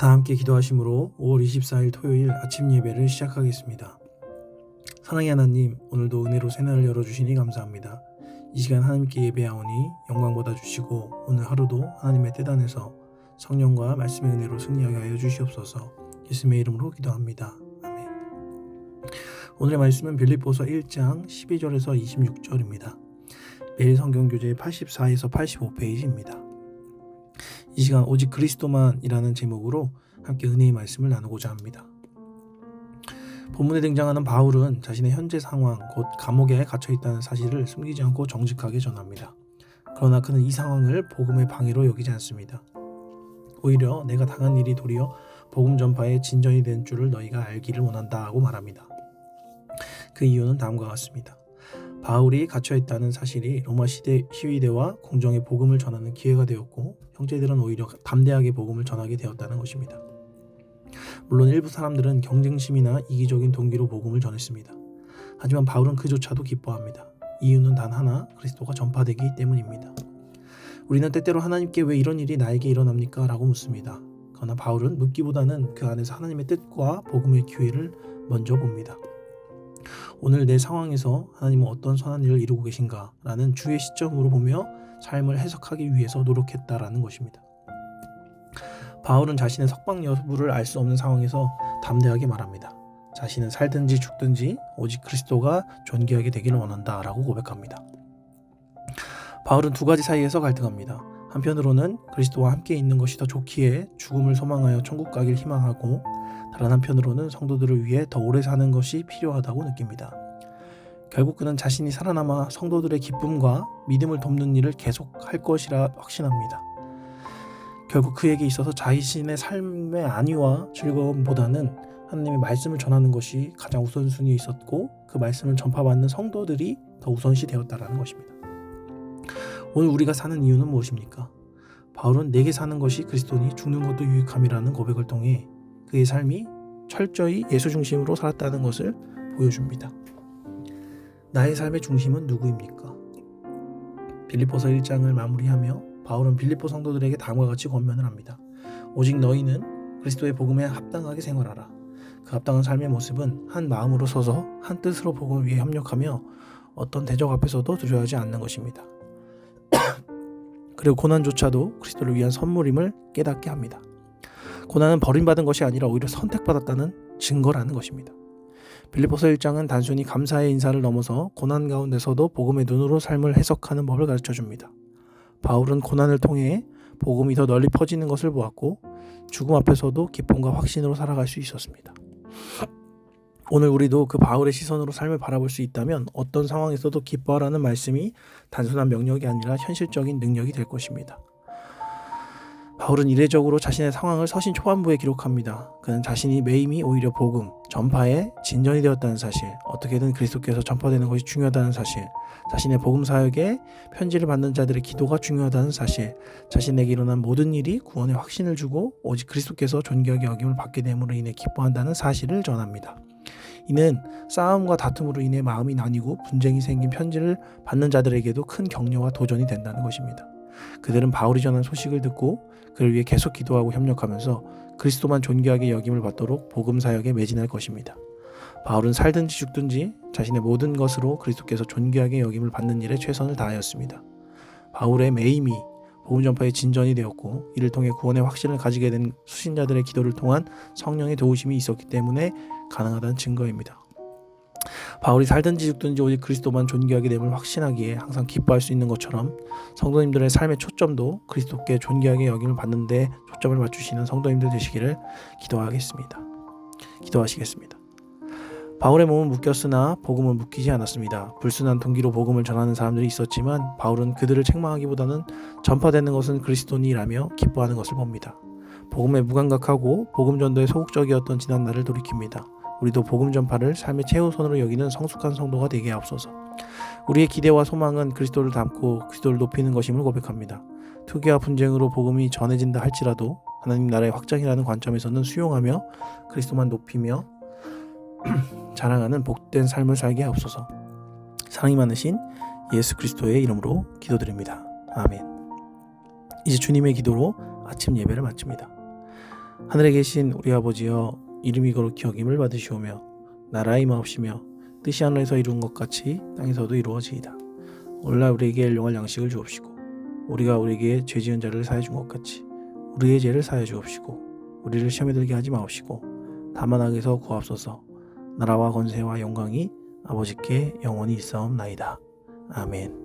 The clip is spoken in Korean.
다 함께 기도하심으로 5월 24일 토요일 아침 예배를 시작하겠습니다. 사랑의 하나님, 오늘도 은혜로 새날을 열어주시니 감사합니다. 이 시간 하나님께 예배하오니 영광 받아주시고 오늘 하루도 하나님의 뜻 안에서 성령과 말씀의 은혜로 승리하게 하여 주시옵소서. 예수님의 이름으로 기도합니다. 아멘. 오늘의 말씀은 빌립보서 1장 12절에서 26절입니다. 매일 성경 교재 84에서 85페이지입니다. 이 시간 오직 그리스도만이라는 제목으로 함께 은혜의 말씀을 나누고자 합니다. 본문에 등장하는 바울은 자신의 현재 상황, 곧 감옥에 갇혀 있다는 사실을 숨기지 않고 정직하게 전합니다. 그러나 그는 이 상황을 복음의 방해로 여기지 않습니다. 오히려 내가 당한 일이 도리어 복음 전파의 진전이 된 줄을 너희가 알기를 원한다고 말합니다. 그 이유는 다음과 같습니다. 바울이 갇혀있다는 사실이 로마 시위대와 공정의 복음을 전하는 기회가 되었고 형제들은 오히려 담대하게 복음을 전하게 되었다는 것입니다. 물론 일부 사람들은 경쟁심이나 이기적인 동기로 복음을 전했습니다. 하지만 바울은 그조차도 기뻐합니다. 이유는 단 하나, 그리스도가 전파되기 때문입니다. 우리는 때때로 하나님께 왜 이런 일이 나에게 일어납니까? 라고 묻습니다. 그러나 바울은 묻기보다는 그 안에서 하나님의 뜻과 복음의 기회를 먼저 봅니다. 오늘 내 상황에서 하나님은 어떤 선한 일을 이루고 계신가? 라는 주의 시점으로 보며 삶을 해석하기 위해서 노력했다라는 것입니다. 바울은 자신의 석방 여부를 알 수 없는 상황에서 담대하게 말합니다. 자신은 살든지 죽든지 오직 그리스도가 존귀하게 되기를 원한다라고 고백합니다. 바울은 두 가지 사이에서 갈등합니다. 한편으로는 그리스도와 함께 있는 것이 더 좋기에 죽음을 소망하여 천국 가길 희망하고, 다른 한편으로는 성도들을 위해 더 오래 사는 것이 필요하다고 느낍니다. 결국 그는 자신이 살아남아 성도들의 기쁨과 믿음을 돕는 일을 계속할 것이라 확신합니다. 결국 그에게 있어서 자신의 삶의 안위와 즐거움보다는 하나님의 말씀을 전하는 것이 가장 우선순위에 있었고, 그 말씀을 전파받는 성도들이 더 우선시 되었다는 것입니다. 오늘 우리가 사는 이유는 무엇입니까? 바울은 내게 사는 것이 그리스도니 죽는 것도 유익함이라는 고백을 통해 그의 삶이 철저히 예수 중심으로 살았다는 것을 보여줍니다. 나의 삶의 중심은 누구입니까? 빌립보서 1장을 마무리하며 바울은 빌립보 성도들에게 다음과 같이 권면을 합니다. 오직 너희는 그리스도의 복음에 합당하게 생활하라. 그 합당한 삶의 모습은 한 마음으로 서서 한 뜻으로 복음을 위해 협력하며 어떤 대적 앞에서도 두려워하지 않는 것입니다. 그리고 고난조차도 그리스도를 위한 선물임을 깨닫게 합니다. 고난은 버림받은 것이 아니라 오히려 선택받았다는 증거라는 것입니다. 빌립보서 1장은 단순히 감사의 인사를 넘어서 고난 가운데서도 복음의 눈으로 삶을 해석하는 법을 가르쳐줍니다. 바울은 고난을 통해 복음이 더 널리 퍼지는 것을 보았고 죽음 앞에서도 기쁨과 확신으로 살아갈 수 있었습니다. 오늘 우리도 그 바울의 시선으로 삶을 바라볼 수 있다면 어떤 상황에서도 기뻐하라는 말씀이 단순한 명령이 아니라 현실적인 능력이 될 것입니다. 바울은 이례적으로 자신의 상황을 서신 초반부에 기록합니다. 그는 자신이 매임이 오히려 복음, 전파의 진전이 되었다는 사실, 어떻게든 그리스도께서 전파되는 것이 중요하다는 사실, 자신의 복음 사역에 편지를 받는 자들의 기도가 중요하다는 사실, 자신에게 일어난 모든 일이 구원의 확신을 주고 오직 그리스도께서 존귀하게 여김을 받게 됨으로 인해 기뻐한다는 사실을 전합니다. 이는 싸움과 다툼으로 인해 마음이 나뉘고 분쟁이 생긴 편지를 받는 자들에게도 큰 격려와 도전이 된다는 것입니다. 그들은 바울이 전한 소식을 듣고 그를 위해 계속 기도하고 협력하면서 그리스도만 존귀하게 여김을 받도록 복음 사역에 매진할 것입니다. 바울은 살든지 죽든지 자신의 모든 것으로 그리스도께서 존귀하게 여김을 받는 일에 최선을 다하였습니다. 바울의 매임이 복음 전파의 진전이 되었고 이를 통해 구원의 확신을 가지게 된 수신자들의 기도를 통한 성령의 도우심이 있었기 때문에 가능하다는 증거입니다. 바울이 살든지 죽든지 오직 그리스도만 존귀하게 됨을 확신하기에 항상 기뻐할 수 있는 것처럼 성도님들의 삶의 초점도 그리스도께 존귀하게 여김을 받는 데 초점을 맞추시는 성도님들 되시기를 기도하시겠습니다. 바울의 몸은 묶였으나 복음은 묶이지 않았습니다. 불순한 동기로 복음을 전하는 사람들이 있었지만 바울은 그들을 책망하기보다는 전파되는 것은 그리스도니라며 기뻐하는 것을 봅니다. 복음에 무감각하고 복음 전도에 소극적이었던 지난 날을 돌이킵니다. 우리도 복음 전파를 삶의 최우선으로 여기는 성숙한 성도가 되게 하옵소서. 우리의 기대와 소망은 그리스도를 닮고 그리스도를 높이는 것임을 고백합니다. 투기와 분쟁으로 복음이 전해진다 할지라도 하나님 나라의 확장이라는 관점에서는 수용하며 그리스도만 높이며 자랑하는 복된 삶을 살게 하옵소서. 사랑이 많으신 예수 그리스도의 이름으로 기도드립니다. 아멘. 이제 주님의 기도로 아침 예배를 마칩니다. 하늘에 계신 우리 아버지여, 이름이 거룩히 여김을 받으시오며 나라의 임하옵시며 뜻이 하늘에서 이룬 것 같이 땅에서도 이루어지이다. 오늘날 우리에게 일용할 양식을 주옵시고 우리가 우리에게 죄 지은 자를 사해 준 것 같이 우리의 죄를 사해 주옵시고 우리를 시험에 들게 하지 마옵시고 다만 악에서 구하옵소서. 나라와 권세와 영광이 아버지께 영원히 있사옵나이다. 아멘.